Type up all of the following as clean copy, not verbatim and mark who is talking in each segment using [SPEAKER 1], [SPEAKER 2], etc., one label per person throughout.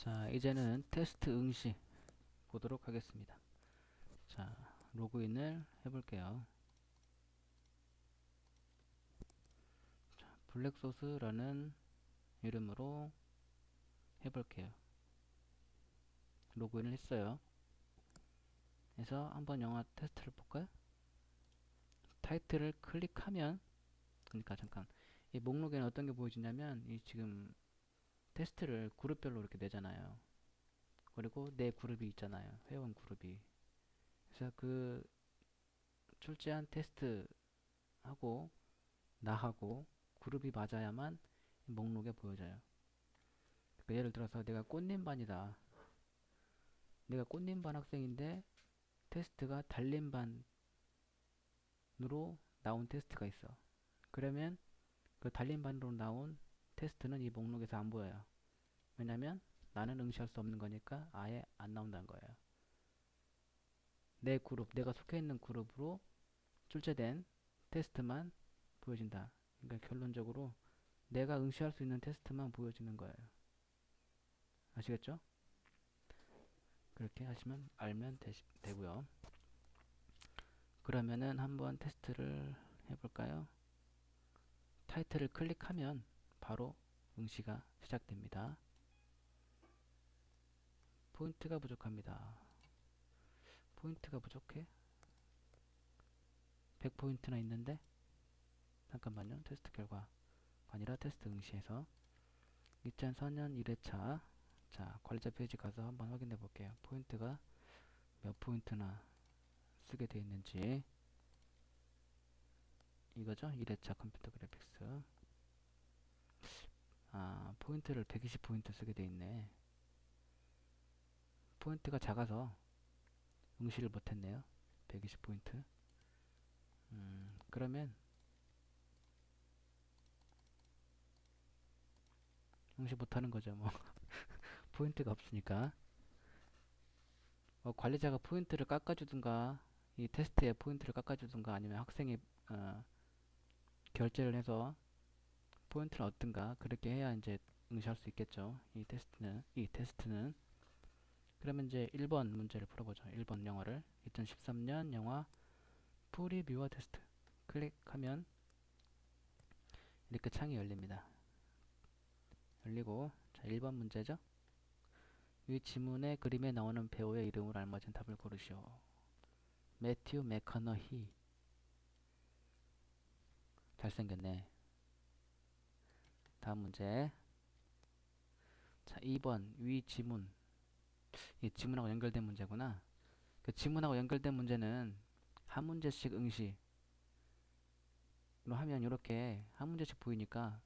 [SPEAKER 1] 자, 이제는 테스트 응시 보도록 하겠습니다. 자, 로그인을 해볼게요. 자, 블랙소스라는 이름으로 해볼게요. 로그인을 했어요. 그래서 한번 영화 테스트를 볼까요? 타이틀을 클릭하면, 그러니까 잠깐, 이 목록에는 어떤 게 보여지냐면, 이 지금 테스트를 그룹별로 이렇게 내잖아요. 그리고 내 그룹이 있잖아요. 회원 그룹이. 그래서 그 출제한 테스트하고 나하고 그룹이 맞아야만 목록에 보여져요. 그러니까 예를 들어서 내가 꽃님반이다. 내가 꽃님반 학생인데 테스트가 달림반으로 나온 테스트가 있어. 그러면 그 달림반으로 나온 테스트는 이 목록에서 안 보여요. 왜냐면 나는 응시할 수 없는 거니까 아예 안 나온다는 거예요. 내 그룹, 내가 속해 있는 그룹으로 출제된 테스트만 보여진다. 그러니까 결론적으로 내가 응시할 수 있는 테스트만 보여지는 거예요. 아시겠죠? 그렇게 하시면 알면 되고요. 그러면은 한번 테스트를 해볼까요? 타이틀을 클릭하면 바로 응시가 시작됩니다. 포인트가 부족합니다. 포인트가 부족해? 100포인트나 있는데? 잠깐만요. 테스트 결과가 아니라 테스트 응시에서 2004년 1회차 자 관리자 페이지 가서 한번 확인해 볼게요. 포인트가 몇 포인트나 쓰게 되어 있는지 이거죠? 1회차 컴퓨터 그래픽스 포인트를 120포인트 쓰게 되어 있네. 포인트가 작아서 응시를 못했네요. 120포인트. 그러면 응시 못하는 거죠. 뭐 포인트가 없으니까. 관리자가 포인트를 깎아주든가 이 테스트에 포인트를 깎아주든가 아니면 학생이 어, 결제를 해서 포인트를 얻든가 그렇게 해야 이제 응시할 수 있겠죠. 이 테스트는 그러면 이제 1번 문제를 풀어보죠. 1번 영화를 2013년 영화 프리뷰어 테스트 클릭하면 이렇게 창이 열립니다. 열리고 자 1번 문제죠. 이 지문의 그림에 나오는 배우의 이름을 알맞은 답을 고르시오. 매튜 맥커너히. 잘생겼네. 다음 문제. 자 2번 위 지문. 이 지문하고 연결된 문제구나. 그 지문하고 연결된 문제는 한 문제씩 응시로 하면 이렇게 한 문제씩 보이니까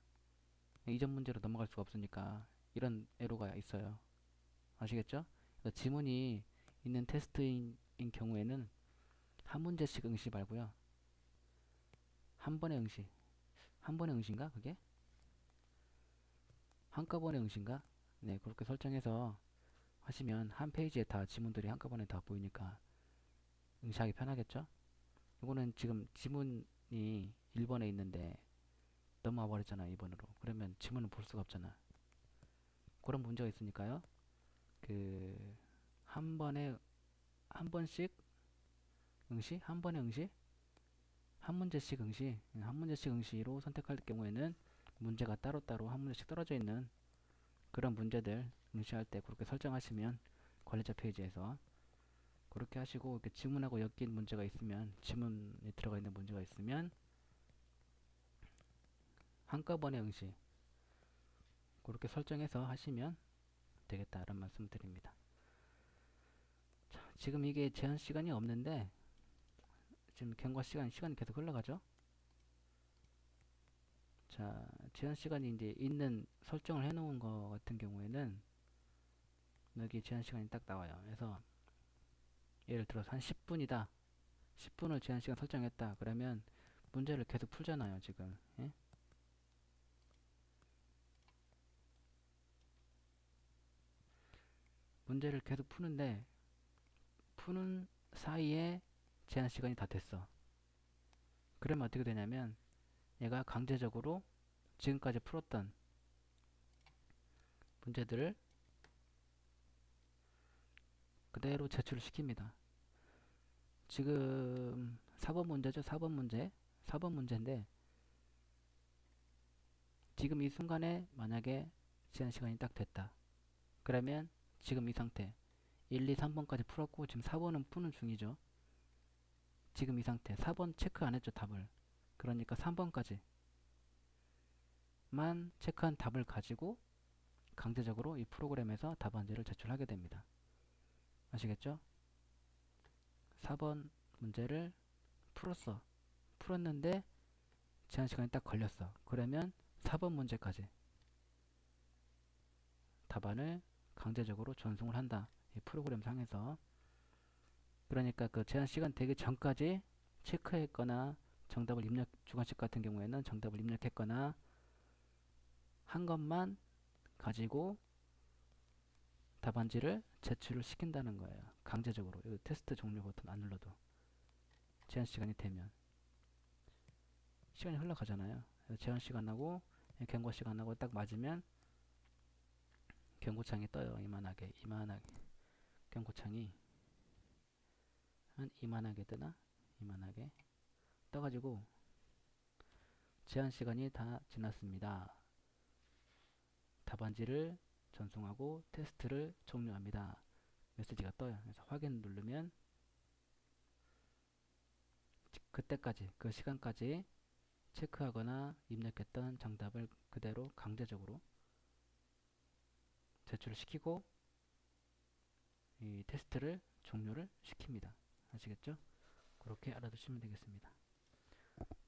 [SPEAKER 1] 이전 문제로 넘어갈 수가 없으니까 이런 에러가 있어요. 아시겠죠? 그러니까 지문이 있는 테스트인 경우에는 한 문제씩 응시 말고요. 한 번에 응시. 한 번에 응시인가? 그게? 한꺼번에 응시인가? 네, 그렇게 설정해서 하시면 한 페이지에 다 지문들이 한꺼번에 다 보이니까 응시하기 편하겠죠? 이거는 지금 지문이 1번에 있는데 넘어와 버렸잖아, 2번으로. 그러면 지문을 볼 수가 없잖아. 그런 문제가 있으니까요. 그, 한 번에, 한 번씩 응시? 한 번에 응시? 한 문제씩 응시? 한 문제씩 응시로 선택할 경우에는 문제가 따로따로 한 문제씩 떨어져 있는 그런 문제들 응시할 때 그렇게 설정하시면 관리자 페이지에서 그렇게 하시고 이렇게 지문하고 엮인 문제가 있으면 지문이 들어가 있는 문제가 있으면 한꺼번에 응시 그렇게 설정해서 하시면 되겠다 이런 말씀 드립니다. 자, 지금 이게 제한 시간이 없는데 지금 경과 시간이 계속 흘러가죠. 자, 제한 시간이 이제 있는 설정을 해 놓은 거 같은 경우에는 여기 제한 시간이 딱 나와요. 그래서 예를 들어서 한 10분이다. 10분을 제한 시간 설정했다. 그러면 문제를 계속 풀잖아요, 지금. 예? 문제를 계속 푸는데 푸는 사이에 제한 시간이 다 됐어. 그러면 어떻게 되냐면 얘가 강제적으로 지금까지 풀었던 문제들을 그대로 제출을 시킵니다. 지금 4번 문제죠. 4번 문제. 4번 문제인데 지금 이 순간에 만약에 제한 시간이 딱 됐다. 그러면 지금 이 상태 1, 2, 3번까지 풀었고 지금 4번은 푸는 중이죠. 지금 이 상태 4번 체크 안 했죠. 답을. 그러니까 3번까지만 체크한 답을 가지고 강제적으로 이 프로그램에서 답안지를 제출하게 됩니다. 아시겠죠? 4번 문제를 풀었는데 제한 시간이 딱 걸렸어. 그러면 4번 문제까지 답안을 강제적으로 전송을 한다. 이 프로그램 상에서. 그러니까 그 제한 시간 되기 전까지 체크했거나 정답을 주관식 같은 경우에는 정답을 입력했거나 한 것만 가지고 답안지를 제출을 시킨다는 거예요. 강제적으로. 이 테스트 종료 버튼 안 눌러도 제한 시간이 되면 시간이 흘러가잖아요. 제한 시간하고 경고 시간하고 딱 맞으면 경고창이 떠요. 이만하게 경고창이 한 이만하게 뜨나? 이만하게 떠가지고 제한 시간이 다 지났습니다. 답안지를 전송하고 테스트를 종료합니다. 메시지가 떠요. 그래서 확인 누르면 그때까지 그 시간까지 체크하거나 입력했던 정답을 그대로 강제적으로 제출을 시키고 이 테스트를 종료를 시킵니다. 아시겠죠? 그렇게 알아두시면 되겠습니다.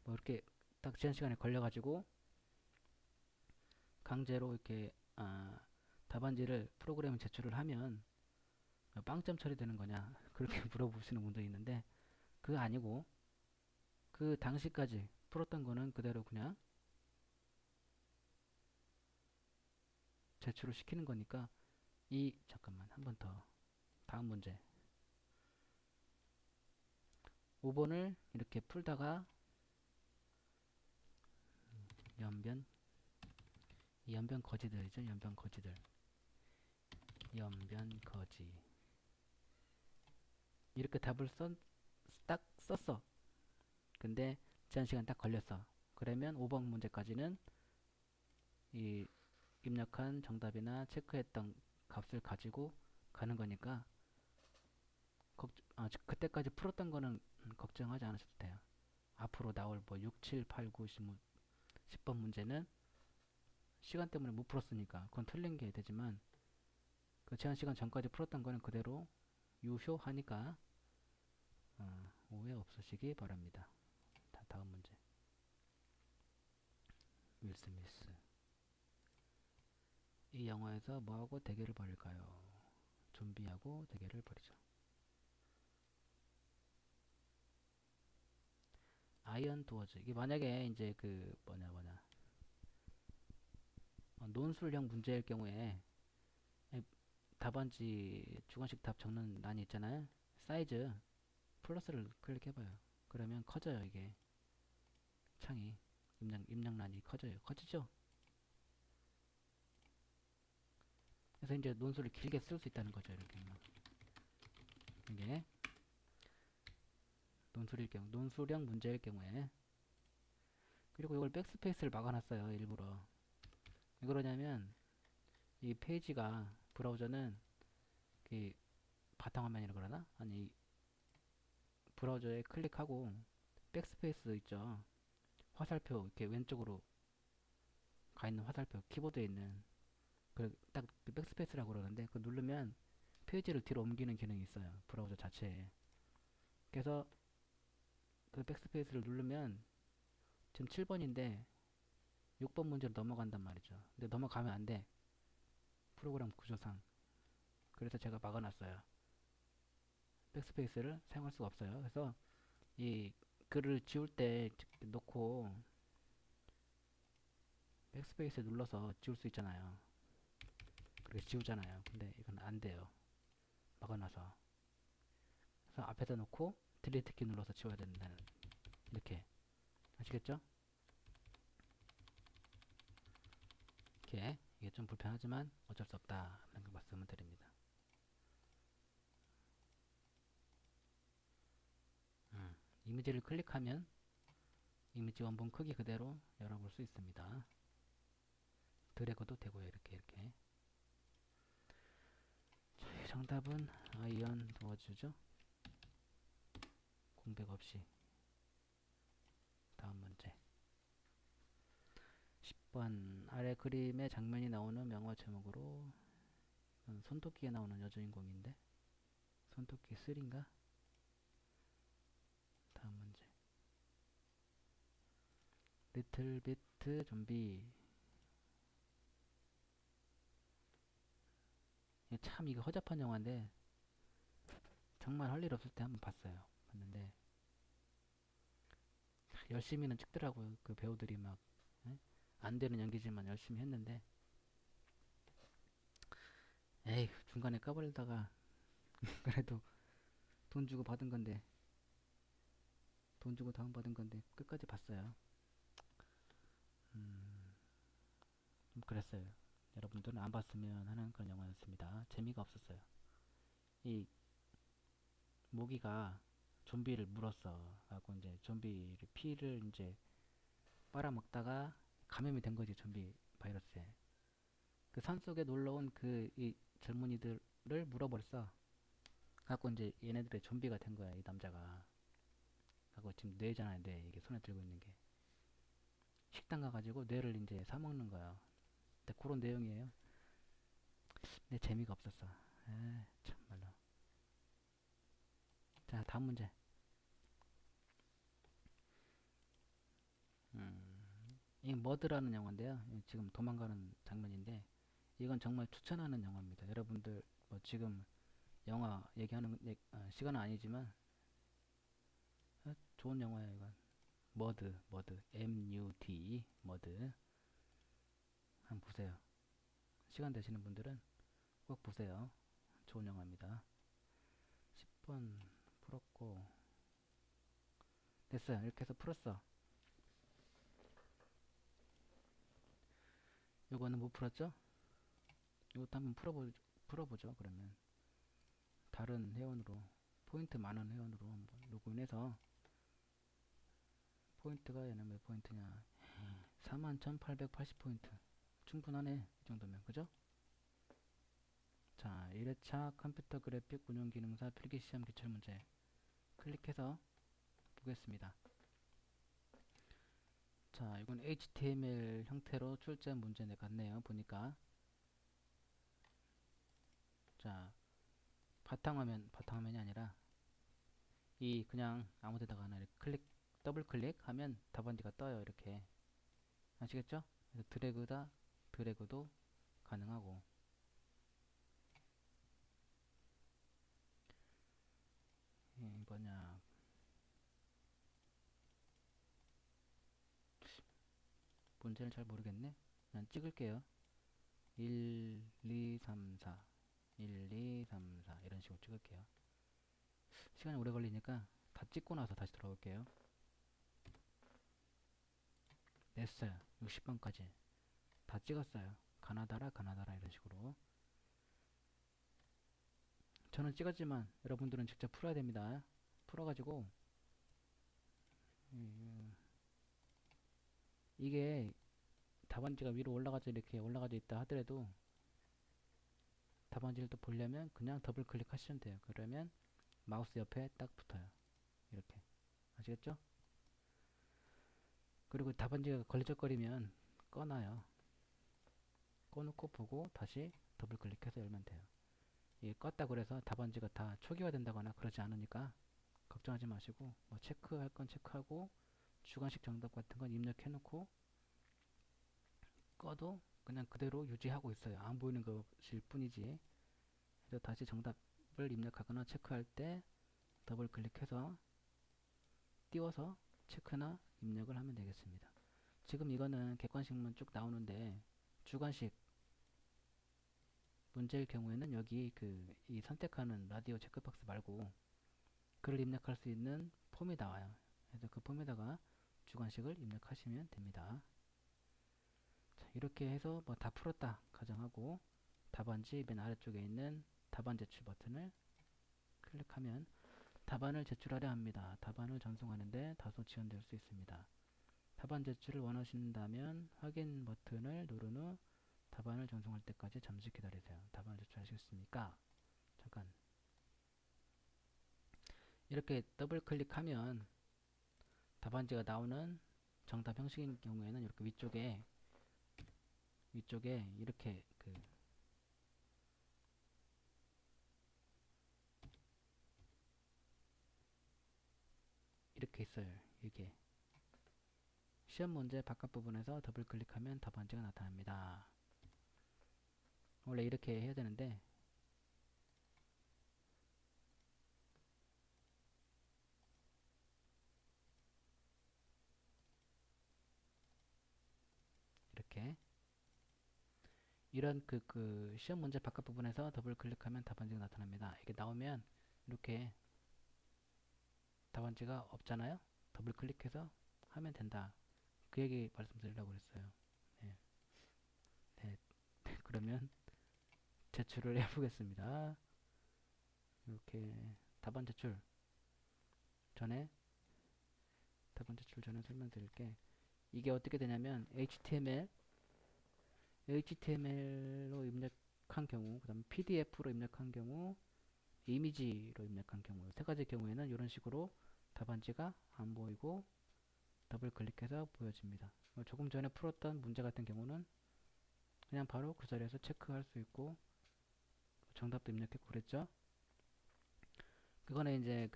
[SPEAKER 1] 뭐 이렇게 딱 제한 시간에 걸려가지고 강제로 이렇게 답안지를 프로그램에 제출을 하면 빵점 처리되는 거냐 그렇게 물어보시는 분도 있는데 그거 아니고 그 당시까지 풀었던 거는 그대로 그냥 제출을 시키는 거니까 잠깐만 한 번 더 다음 문제 5번을 이렇게 풀다가 연변 연변 거지들이죠. 연변 거지들 연변 거지 이렇게 답을 딱 썼어. 근데 제한 시간 딱 걸렸어. 그러면 5번 문제까지는 이 입력한 정답이나 체크했던 값을 가지고 가는 거니까 그때까지 풀었던 거는 걱정하지 않으셔도 돼요. 앞으로 나올 뭐 6, 7, 8, 9, 10번 문제는 시간 때문에 못 풀었으니까 그건 틀린 게 되지만 그 제한 시간 전까지 풀었던 거는 그대로 유효하니까 오해 없으시기 바랍니다. 다음 문제. 윌 스미스. 이 영화에서 뭐하고 대결을 벌일까요? 좀비하고 대결을 벌이죠. 아이언 도어즈. 이게 만약에 이제 그 논술형 문제일 경우에 답안지 주관식 답 적는 란이 있잖아요. 사이즈 플러스를 클릭해봐요. 그러면 커져요. 이게 창이 입력란이 커져요. 커지죠? 그래서 이제 논술을 길게 쓸 수 있다는 거죠. 이렇게 이게 논술형 문제일 경우에 그리고 이걸 백스페이스를 막아놨어요. 일부러. 왜 그러냐면 이 페이지가 브라우저는 그 바탕화면이라 그러나? 아니 브라우저에 클릭하고 백스페이스 있죠. 화살표 이렇게 왼쪽으로 가 있는 화살표 키보드에 있는 딱 백스페이스라고 그러는데 그 누르면 페이지를 뒤로 옮기는 기능이 있어요. 브라우저 자체에. 그래서 그 백스페이스를 누르면 지금 7번인데 6번 문제로 넘어간단 말이죠. 근데 넘어가면 안 돼. 프로그램 구조상. 그래서 제가 막아놨어요. 백스페이스를 사용할 수가 없어요. 그래서 이 글을 지울 때 놓고 백스페이스 눌러서 지울 수 있잖아요. 그렇게 지우잖아요. 근데 이건 안 돼요. 막아놔서. 그래서 앞에다 놓고 딜리트 키 눌러서 지워야 된다는 이렇게 아시겠죠? 이렇게 이게 좀 불편하지만 어쩔 수 없다 라는 말씀을 드립니다. 이미지를 클릭하면 이미지 원본 크기 그대로 열어볼 수 있습니다. 드래그도 되고요. 이렇게. 자, 정답은 아이언 도어즈죠. 공백 없이. 다음 문제. 10번 아래 그림의 장면이 나오는 명화 제목으로 손토끼에 나오는 여주인공인데 손토끼 3인가? 다음 문제. 리틀 비트 좀비. 참 이거 허접한 영화인데 정말 할 일 없을 때 한번 봤는데 열심히는 찍더라고요. 그 배우들이 막 안 되는 연기지만 열심히 했는데 에이 중간에 까버리다가 그래도 돈 주고 받은 건데 돈 주고 다운받은 건데 끝까지 봤어요. 좀 그랬어요. 여러분들은 안 봤으면 하는 그런 영화였습니다. 재미가 없었어요. 이 모기가 좀비를 물었어. 하고 이제 좀비 피를 이제 빨아먹다가 감염이 된 거지, 좀비 바이러스에. 그 산속에 놀러온 그 이 젊은이들을 물어버렸어. 갖고 이제 얘네들의 좀비가 된 거야, 이 남자가. 갖고 지금 뇌잖아요, 뇌. 이게 손에 들고 있는 게. 식당 가가지고 뇌를 이제 사먹는 거야. 근데 그런 내용이에요. 근데 재미가 없었어. 에 참말로. 자, 다음 문제. 이 머드라는 영화인데요. 지금 도망가는 장면인데 이건 정말 추천하는 영화입니다. 여러분들 뭐 지금 영화 얘기하는 시간은 아니지만 좋은 영화예요. 이건 머드 MUD 머드 한번 보세요. 시간 되시는 분들은 꼭 보세요. 좋은 영화입니다. 10번 풀었고 됐어요. 이렇게 해서 풀었어. 요거는 못 풀었죠? 이것도 한번 풀어보죠. 그러면 다른 회원으로 포인트 많은 회원으로 한번 로그인해서 포인트가 얘는 몇 포인트냐 41,880포인트 충분하네 이 정도면 그죠? 자 1회차 컴퓨터 그래픽 운영 기능사 필기시험 기출문제 클릭해서 보겠습니다. 자 이건 HTML 형태로 출제 문제 같네요. 보니까 자 바탕화면이 아니라 이 그냥 아무 데다가 하나 이렇게 더블 클릭하면 답안지가 떠요. 이렇게 아시겠죠? 그래서 드래그도 가능하고 뭐냐 문제를 잘 모르겠네. 그냥 찍을게요. 1, 2, 3, 4 1, 2, 3, 4 이런 식으로 찍을게요. 시간이 오래 걸리니까 다 찍고 나서 다시 돌아올게요. 냈어요. 60번까지 다 찍었어요. 가나다라 이런 식으로. 저는 찍었지만 여러분들은 직접 풀어야 됩니다. 풀어가지고 이게 답안지가 위로 올라가져 이렇게 올라가져 있다 하더라도 답안지를 또 보려면 그냥 더블 클릭하시면 돼요. 그러면 마우스 옆에 딱 붙어요. 이렇게 아시겠죠? 그리고 답안지가 걸리적거리면 꺼놔요. 꺼놓고 보고 다시 더블 클릭해서 열면 돼요. 이게 껐다 그래서 답안지가 다 초기화 된다거나 그러지 않으니까 걱정하지 마시고 뭐 체크할 건 체크하고 주관식 정답 같은 건 입력해 놓고 꺼도 그냥 그대로 유지하고 있어요. 안 보이는 것일 뿐이지. 그래서 다시 정답을 입력하거나 체크할 때 더블 클릭해서 띄워서 체크나 입력을 하면 되겠습니다. 지금 이거는 객관식만 쭉 나오는데 주관식 문제일 경우에는 여기 이 선택하는 라디오 체크박스 말고 글을 입력할 수 있는 폼이 나와요. 그래서 그 폼에다가 주관식을 입력하시면 됩니다. 자, 이렇게 해서 뭐 다 풀었다 가정하고 답안지 맨 아래쪽에 있는 답안 제출 버튼을 클릭하면 답안을 제출하려 합니다. 답안을 전송하는데 다소 지연될 수 있습니다. 답안 제출을 원하신다면 확인 버튼을 누른 후 답안을 전송할 때까지 잠시 기다리세요. 답안을 제출하시겠습니까? 잠깐. 이렇게 더블 클릭하면 답안지가 나오는 정답 형식인 경우에는 이렇게 위쪽에 이렇게 이렇게 있어요. 이게 시험 문제 바깥 부분에서 더블 클릭하면 답안지가 나타납니다. 원래 이렇게 해야 되는데 이렇게 이런 시험 문제 바깥 부분에서 더블 클릭하면 답안지가 나타납니다. 이게 나오면 이렇게 답안지가 없잖아요. 더블 클릭해서 하면 된다. 그 얘기 말씀드리려고 그랬어요. 네. 네. 그러면 제출을 해보겠습니다. 이렇게 답안 제출 전에 설명드릴게. 이게 어떻게 되냐면 HTML로 입력한 경우, 그 다음에 PDF로 입력한 경우, 이미지로 입력한 경우, 세 가지 경우에는 이런 식으로 답안지가 안 보이고 더블 클릭해서 보여집니다. 조금 전에 풀었던 문제 같은 경우는 그냥 바로 그 자리에서 체크할 수 있고 정답도 입력했고 그랬죠. 그거는 이제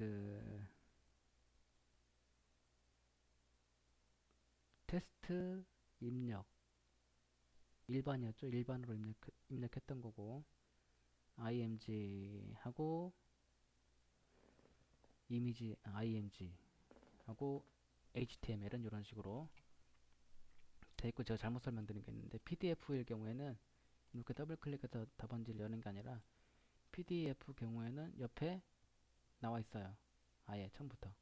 [SPEAKER 1] 테스트 입력 일반이었죠. 일반으로 입력했던 거고 img 하고 이미지 img 하고 html은 이런 식으로 돼 있고, 제가 잘못 설명드린 게 있는데 pdf일 경우에는 이렇게 더블 클릭해서 답안지를 여는 게 아니라 pdf 경우에는 옆에 나와 있어요. 아예 처음부터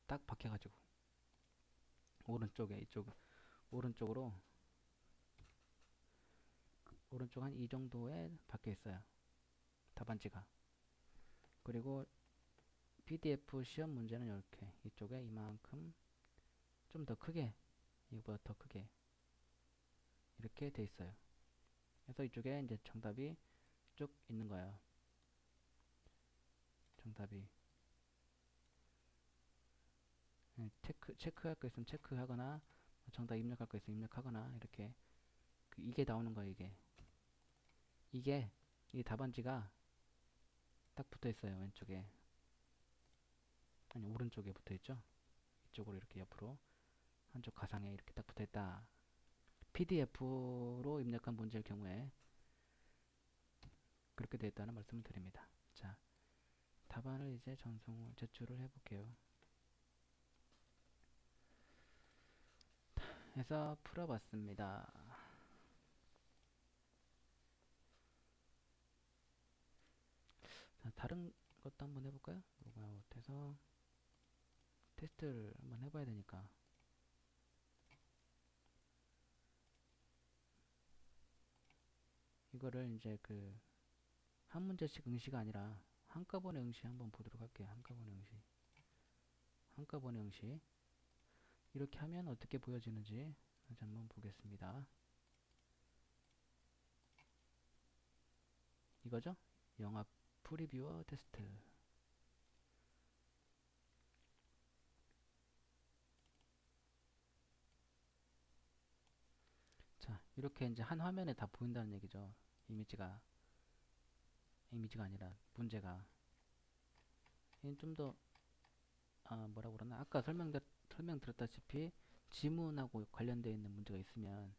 [SPEAKER 1] 딱 박혀가지고 오른쪽에 오른쪽으로 오른쪽 한 이 정도에 박혀 있어요. 답안지가. 그리고 PDF 시험 문제는 이렇게 이쪽에 이만큼 좀 더 크게, 이거보다 더 크게 이렇게 돼 있어요. 그래서 이쪽에 이제 정답이 쭉 있는 거예요. 정답이 체크할 거 있으면 체크하거나 정답 입력할 거 있으면 입력하거나 이렇게 이게 나오는 거예요. 이게 이 답안지가 딱 붙어 있어요. 왼쪽에, 아니 오른쪽에 붙어 있죠. 이쪽으로 이렇게 옆으로 한쪽 가상에 이렇게 딱 붙어 있다. PDF로 입력한 문제일 경우에 그렇게 되어 있다는 말씀을 드립니다. 자, 답안을 이제 제출을 해볼게요. 해서 풀어봤습니다. 자, 다른 것도 한번 해볼까요? 로그아웃해서 테스트를 한번 해봐야 되니까. 이거를 이제 한 문제씩 응시가 아니라 한꺼번에 응시 한번 보도록 할게요. 한꺼번에 응시 이렇게 하면 어떻게 보여지는지 다시 한번 보겠습니다. 이거죠? 영화 프리뷰어 테스트. 자, 이렇게 이제 한 화면에 다 보인다는 얘기죠. 이미지가 아니라 문제가. 좀 더, 뭐라고 그러나? 아까 설명드렸다시피 지문하고 관련되어 있는 문제가 있으면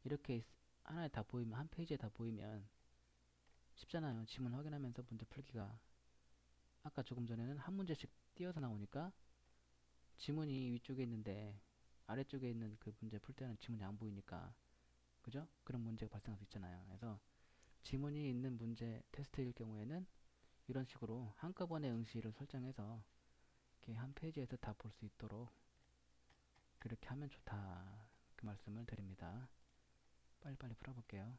[SPEAKER 1] 이렇게 하나에 다 보이면, 한 페이지에 다 보이면 쉽잖아요. 지문 확인하면서 문제 풀기가. 아까 조금 전에는 한 문제씩 띄어서 나오니까 지문이 위쪽에 있는데 아래쪽에 있는 그 문제 풀 때는 지문이 안 보이니까, 그죠? 그런 문제가 발생할 수 있잖아요. 그래서 지문이 있는 문제 테스트일 경우에는 이런 식으로 한꺼번에 응시를 설정해서 이렇게 한 페이지에서 다 볼 수 있도록 그렇게 하면 좋다, 그 말씀을 드립니다. 빨리빨리 풀어볼게요.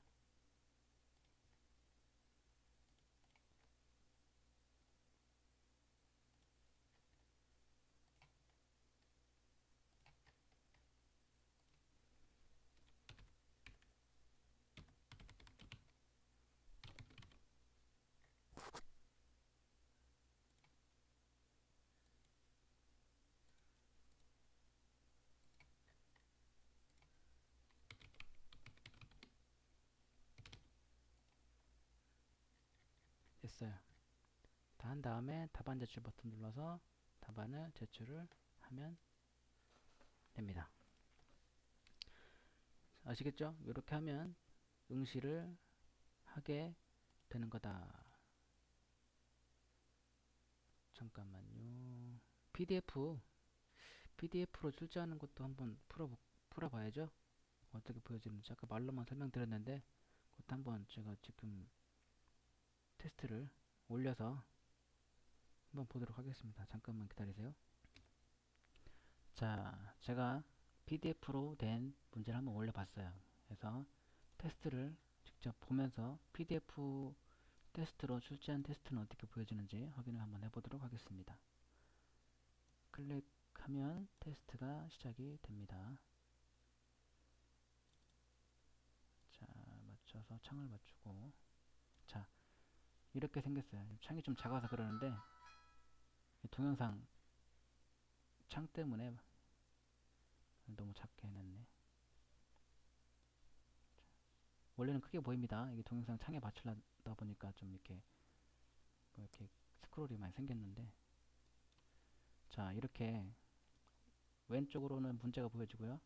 [SPEAKER 1] 됐어요. 다 한 다음에 답안 제출 버튼 눌러서 답안을 제출을 하면 됩니다. 아시겠죠? 이렇게 하면 응시를 하게 되는 거다. 잠깐만요. PDF로 출제하는 것도 한번 풀어봐야죠. 어떻게 보여지는지 아까 말로만 설명드렸는데 그것도 한번 제가 지금 테스트를 올려서 한번 보도록 하겠습니다. 잠깐만 기다리세요. 자, 제가 PDF로 된 문제를 한번 올려봤어요. 그래서 테스트를 직접 보면서 PDF 테스트로 출제한 테스트는 어떻게 보여지는지 확인을 한번 해보도록 하겠습니다. 클릭하면 테스트가 시작이 됩니다. 자, 맞춰서 창을 맞추고, 자, 이렇게 생겼어요. 창이 좀 작아서 그러는데 동영상 창 때문에 너무 작게 해놨네. 원래는 크게 보입니다. 이게 동영상 창에 맞추려다 보니까 좀 이렇게 뭐 이렇게 스크롤이 많이 생겼는데, 자, 이렇게 왼쪽으로는 문제가 보여지고요.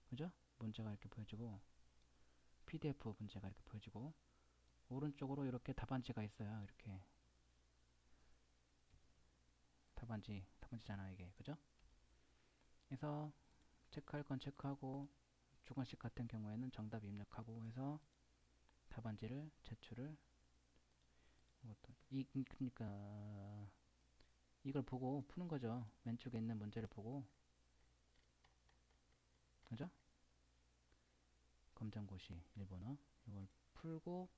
[SPEAKER 1] 그죠? 문제가 이렇게 보여지고 PDF 문제가 이렇게 보여지고 오른쪽으로 이렇게 답안지가 있어요. 이렇게 답안지잖아 이게. 그죠? 그래서 체크할 건 체크하고 주관식 같은 경우에는 정답 입력하고 해서 답안지를 제출을 이것도 그러니까 이걸 보고 푸는 거죠. 왼쪽에 있는 문제를 보고. 그죠? 검정고시 일본어 이걸 풀고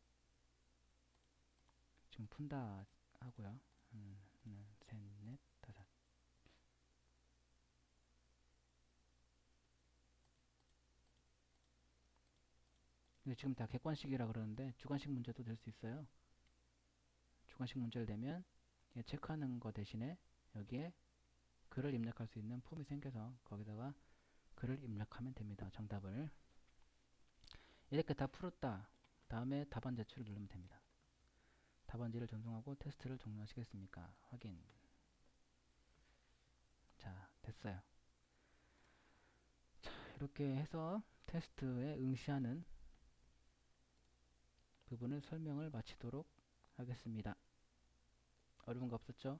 [SPEAKER 1] 지금 푼다 하고요. 셋, 넷, 다섯. 근데 지금 다 객관식이라 그러는데 주관식 문제도 될 수 있어요. 주관식 문제를 내면 체크하는 거 대신에 여기에 글을 입력할 수 있는 폼이 생겨서 거기다가 글을 입력하면 됩니다. 정답을. 이렇게 다 풀었다. 다음에 답안 제출을 누르면 됩니다. 답안지를 전송하고 테스트를 종료하시겠습니까? 확인. 자, 됐어요. 자, 이렇게 해서 테스트에 응시하는 부분을 설명을 마치도록 하겠습니다. 어려운 거 없었죠?